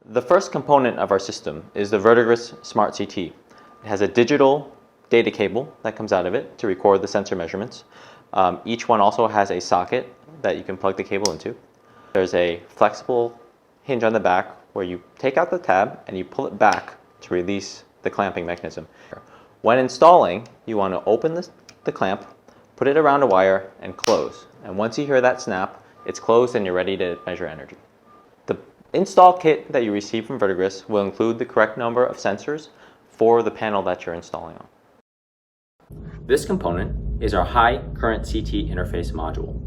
The first component of our system is the Verdigris Smart CT. It has a digital data cable that comes out of it to record the sensor measurements. Each one also has a socket that you can plug the cable into. There's a flexible hinge on the back where you take out the tab and you pull it back to release the clamping mechanism. When installing, you want to open the clamp, put it around a wire, and close. And once you hear that snap, it's closed and you're ready to measure energy. The install kit that you receive from Verdigris will include the correct number of sensors for the panel that you're installing on. This component is our high current CT interface module.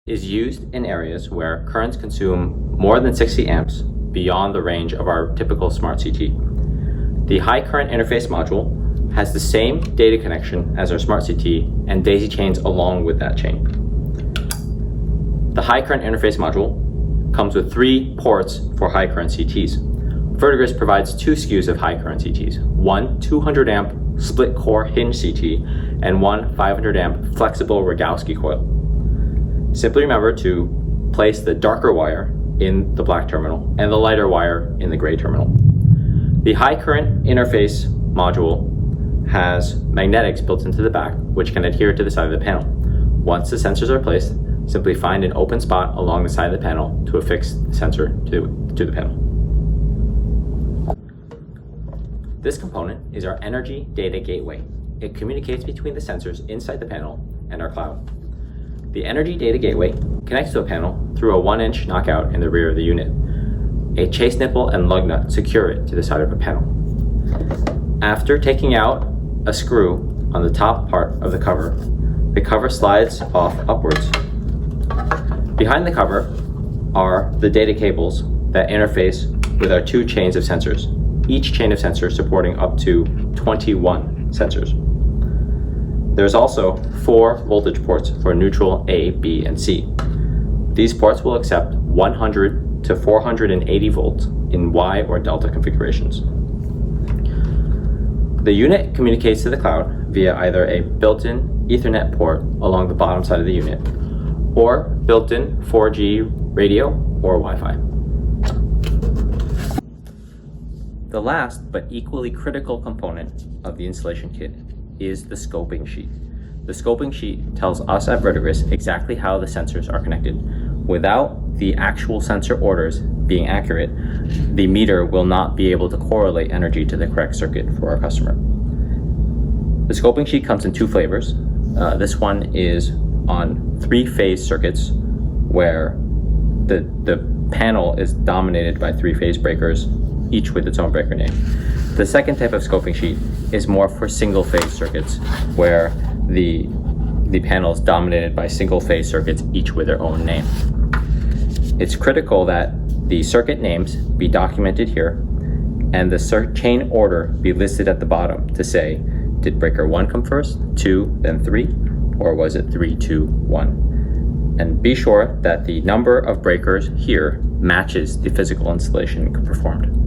It is used in areas where currents consume more than 60 amps beyond the range of our typical smart CT. The high current interface module has the same data connection as our smart CT and daisy chains along with that chain. The high current interface module comes with 3 ports for high current CTs. Verdigris provides 2 SKUs of high current CTs, one 200 amp split core hinge CT and one 500 amp flexible Rogowski coil. Simply remember to place the darker wire in the black terminal and the lighter wire in the gray terminal. The high current interface module has magnetics built into the back which can adhere to the side of the panel. Once the sensors are placed, simply find an open spot along the side of the panel to affix the sensor to the panel. This component is our Energy Data Gateway. It communicates between the sensors inside the panel and our cloud. The Energy Data Gateway connects to a panel through a 1-inch knockout in the rear of the unit. A chase nipple and lug nut secure it to the side of the panel. After taking out a screw on the top part of the cover slides off upwards. Behind the cover are the data cables that interface with our 2 chains of sensors, each chain of sensors supporting up to 21 sensors. There's also 4 voltage ports for neutral A, B, and C. These ports will accept 100 to 480 volts in Y or delta configurations. The unit communicates to the cloud via either a built-in Ethernet port along the bottom side of the unit or built-in 4G radio or Wi-Fi. The last but equally critical component of the installation kit is the scoping sheet. The scoping sheet tells us at Verdigris exactly how the sensors are connected. Without the actual sensor orders being accurate, the meter will not be able to correlate energy to the correct circuit for our customer. The scoping sheet comes in 2 flavors. This one is on 3-phase circuits where the panel is dominated by 3-phase breakers, each with its own breaker name. The second type of scoping sheet is more for single-phase circuits where the panel is dominated by single-phase circuits, each with their own name. It's critical that the circuit names be documented here and the chain order be listed at the bottom to say, did breaker 1 come first, 2, then 3, or was it 3, 2, 1? And be sure that the number of breakers here matches the physical installation performed.